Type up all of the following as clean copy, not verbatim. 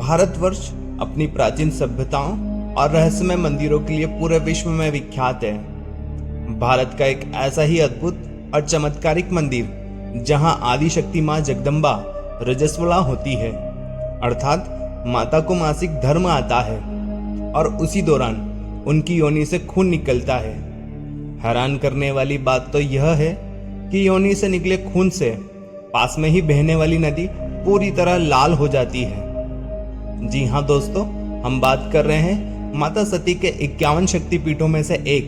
भारतवर्ष अपनी प्राचीन सभ्यताओं और रहस्यमय मंदिरों के लिए पूरे विश्व में विख्यात है। भारत का एक ऐसा ही अद्भुत और चमत्कारिक मंदिर जहां आदि शक्ति मां जगदम्बा रजस्वला होती है, अर्थात माता को मासिक धर्म आता है और उसी दौरान उनकी योनि से खून निकलता है। हैरान करने वाली बात तो यह है कि योनि से निकले खून से पास में ही बहने वाली नदी पूरी तरह लाल हो जाती है। जी हाँ दोस्तों, हम बात कर रहे हैं माता सती के 51 शक्तिपीठों में से एक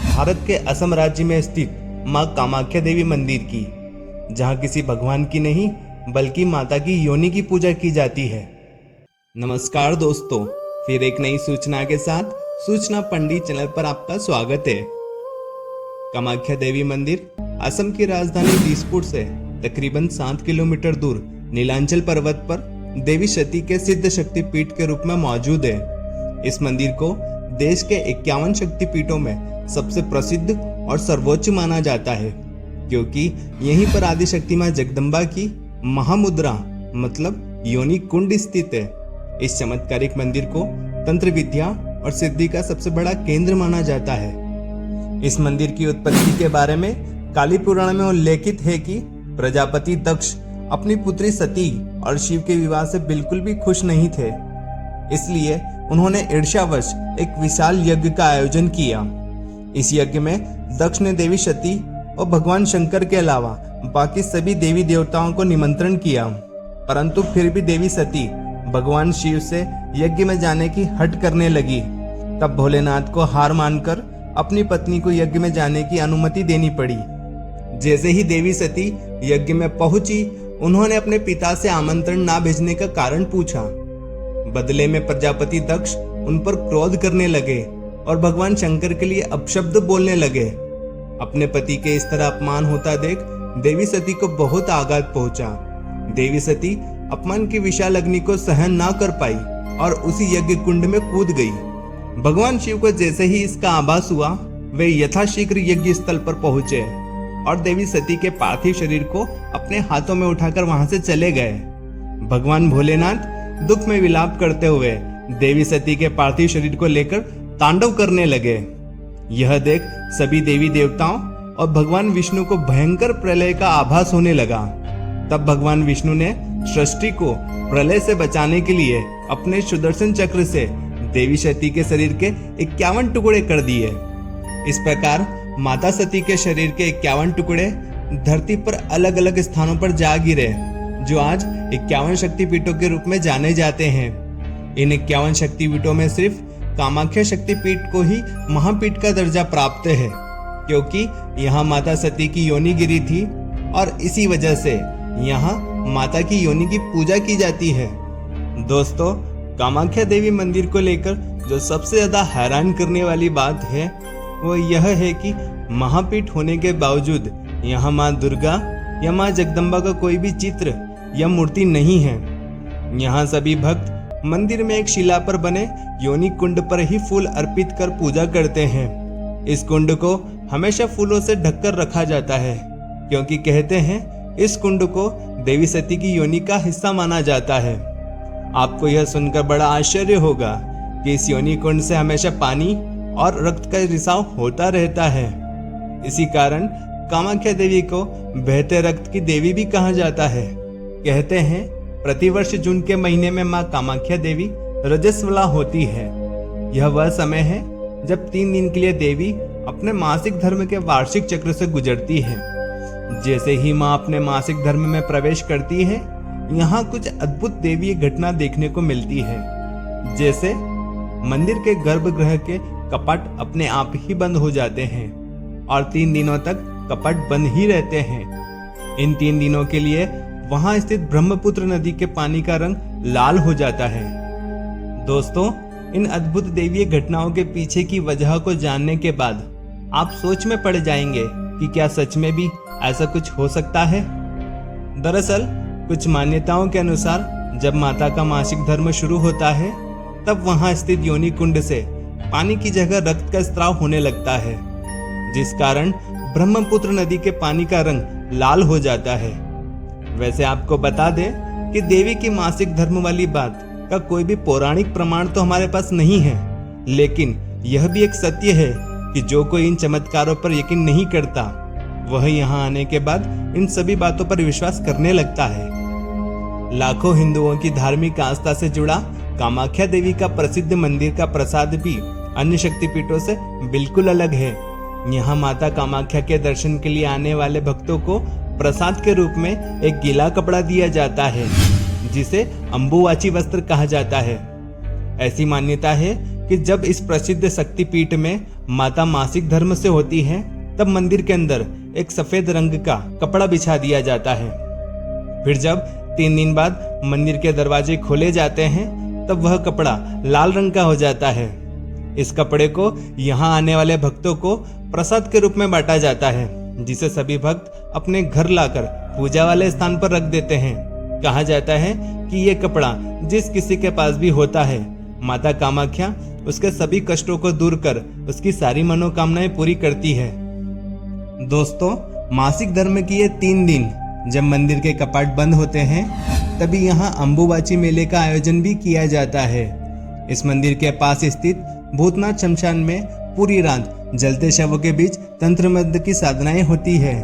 भारत के असम राज्य में स्थित मां कामाख्या देवी मंदिर की, जहां किसी भगवान की नहीं बल्कि माता की योनि की पूजा की जाती है। नमस्कार दोस्तों, फिर एक नई सूचना के साथ सूचना पंडित चैनल पर आपका स्वागत है। कामाख्या देवी मंदिर असम की राजधानी दिसपुर से तकरीबन 7 किलोमीटर दूर नीलांचल पर्वत पर देवी सती के सिद्ध शक्तिपीठ के रूप में मौजूद है। इस मंदिर को देश के 51 शक्तिपीठों में सबसे प्रसिद्ध और सर्वोच्च माना जाता है, क्योंकि यहीं पर आदिशक्ति मां जगदम्बा की महामुद्रा मतलब योनि कुंड स्थित है। इस चमत्कारिक मंदिर को तंत्र विद्या और सिद्धि का सबसे बड़ा केंद्र माना जाता है। इस मंदिर की उत्पत्ति के बारे में काली पुराण में उल्लेखित है कि प्रजापति दक्ष अपनी पुत्री सती और शिव के विवाह से बिल्कुल भी खुश नहीं थे, इसलिए उन्होंने ईर्ष्यावश एक विशाल यज्ञ का आयोजन किया। इस यज्ञ में दक्ष ने देवी सती और भगवान शंकर के अलावा बाकी सभी देवी देवताओं को निमंत्रण किया, परंतु फिर भी देवी सती भगवान शिव से यज्ञ में जाने की हट करने लगी। तब भोलेनाथ को हार मानकर अपनी पत्नी को यज्ञ में जाने की अनुमति देनी पड़ी। जैसे ही देवी सती यज्ञ में पहुंची, उन्होंने अपने पिता से आमंत्रण ना भेजने का कारण पूछा। बदले में प्रजापति दक्ष उन पर क्रोध करने लगे और भगवान शंकर के लिए अपशब्द बोलने लगे। अपने पति के इस तरह अपमान होता देख देवी सती को बहुत आघात पहुंचा। देवी सती अपमान की विशाल अग्नि को सहन ना कर पाई और उसी यज्ञ कुंड में कूद गई। भगवान शिव को जैसे ही इसका आभास हुआ, वे यथाशीघ्र यज्ञ स्थल पर पहुंचे और देवी सती के पार्थिव शरीर को अपने हाथों में उठाकर वहां से चले गए। भगवान भोलेनाथ दुख में विलाप करते हुए देवी सती के पार्थिव शरीर को लेकर तांडव करने लगे। यह देख सभी देवी देवताओं और भगवान विष्णु को भयंकर प्रलय का आभास होने लगा। तब भगवान विष्णु ने सृष्टि को प्रलय से बचाने के लिए अपने सुदर्शन चक्र से देवी सती के शरीर के 51 टुकड़े कर दिए। इस प्रकार माता सती के शरीर के 51 टुकड़े धरती पर अलग अलग स्थानों पर जा गिरे, जो आज 51 शक्तिपीठों के रूप में जाने जाते हैं। इन 51 शक्तिपीठों में सिर्फ कामाख्या शक्तिपीठ को ही महापीठ का दर्जा प्राप्त है, क्योंकि यहाँ माता सती की योनि गिरी थी और इसी वजह से यहाँ माता की योनि की पूजा की जाती है। दोस्तों, कामाख्या देवी मंदिर को लेकर जो सबसे ज्यादा हैरान करने वाली बात है वो यह है कि महापीठ होने के बावजूद यहाँ माँ दुर्गा या माँ जगदम्बा का कोई भी चित्र या मूर्ति नहीं है। यहाँ सभी भक्त मंदिर में एक शिला पर बने योनि कुंड पर ही फूल अर्पित कर पूजा करते हैं। इस कुंड को हमेशा फूलों से ढककर रखा जाता है, क्योंकि कहते हैं इस कुंड को देवी सती की योनि का हिस्सा माना जाता है। आपको यह सुनकर बड़ा आश्चर्य होगा कि इस योनि कुंड से हमेशा पानी और रक्त का रिसाव होता रहता है। इसी कारण कामाख्या देवी को बहते रक्त की देवी भी कहा जाता है। कहते हैं प्रतिवर्ष जून के महीने में मां कामाख्या देवी रजस्वला होती है। यह वह समय है जब 3 दिन के लिए देवी अपने मासिक धर्म के वार्षिक चक्र से गुजरती है। जैसे ही मां अपने मासिक धर्म में प्रवेश करती है, यहाँ कुछ अद्भुत देवीय घटना देखने को मिलती है। जैसे मंदिर के गर्भगृह के कपाट अपने आप ही बंद हो जाते हैं और 3 दिनों तक कपाट बंद ही रहते हैं। इन 3 दिनों के लिए वहां स्थित ब्रह्मपुत्र नदी के पानी का रंग लाल हो जाता है। दोस्तों, इन अद्भुत देवीय घटनाओं के पीछे की वजह को जानने के बाद आप सोच में पड़ जाएंगे कि क्या सच में भी ऐसा कुछ हो सकता है। दरअसल कुछ मान्यताओं के अनुसार जब माता का मासिक धर्म शुरू होता है, तब वहां स्थित योनि कुंड से पानी की जगह रक्त का स्त्राव होने लगता है, जिस कारण ब्रह्मपुत्र नदी के पानी का रंग लाल हो जाता है। वैसे आपको बता दें कि देवी की मासिक धर्म वाली बात का कोई भी पौराणिक प्रमाण तो हमारे पास नहीं है, लेकिन यह भी एक सत्य है कि जो कोई इन चमत्कारों पर यकीन नहीं करता वह यहाँ आने के बाद इन सभी बातों पर विश्वास करने लगता है। लाखों हिंदुओं की धार्मिक आस्था से जुड़ा कामाख्या देवी का प्रसिद्ध मंदिर का प्रसाद भी अन्य शक्तिपीठों से बिल्कुल अलग है। यहाँ माता कामाख्या के दर्शन के लिए आने वाले भक्तों को प्रसाद के रूप में एक गीला कपड़ा दिया जाता है जिसे अंबुवाची वस्त्र कहा जाता है। ऐसी मान्यता है कि जब इस प्रसिद्ध शक्तिपीठ में माता मासिक धर्म से होती है तब मंदिर के अंदर एक सफेद रंग का कपड़ा बिछा दिया जाता है। फिर जब 3 दिन बाद मंदिर के दरवाजे खोले जाते हैं तब वह कपड़ा लाल रंग का हो जाता है। इस कपड़े को यहाँ आने वाले भक्तों को प्रसाद के रूप में बांटा जाता है, जिसे सभी भक्त अपने घर लाकर पूजा वाले स्थान पर रख देते हैं। कहा जाता है कि ये कपड़ा जिस किसी के पास भी होता है, माता कामाख्या उसके सभी कष्टों को दूर कर उसकी सारी मनोकामनाएं पूरी करती है। दोस्तों, मासिक धर्म की ये 3 दिन जब मंदिर के कपाट बंद होते हैं तभी यहाँ अंबुबाची मेले का आयोजन भी किया जाता है। इस मंदिर के पास स्थित भूतनाथ शमशान में पूरी रात जलते शवों के बीच तंत्र मंत्र की साधनाएं होती है।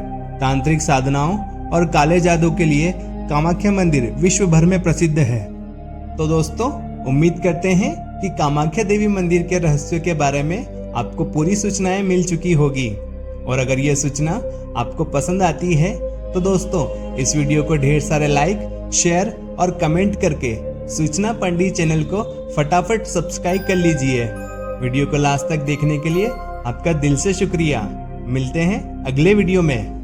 तांत्रिक साधनाओं और काले जादू के लिए कामाख्या मंदिर विश्व भर में प्रसिद्ध है। तो दोस्तों, उम्मीद करते हैं कि कामाख्या देवी मंदिर के रहस्यों के बारे में आपको पूरी सूचनाएं मिल चुकी होगी, और अगर यह सूचना आपको पसंद आती है तो दोस्तों इस वीडियो को ढेर सारे लाइक, शेयर और कमेंट करके सूचना पंडित चैनल को फटाफट सब्सक्राइब कर लीजिए। वीडियो को लास्ट तक देखने के लिए आपका दिल से शुक्रिया। मिलते हैं अगले वीडियो में।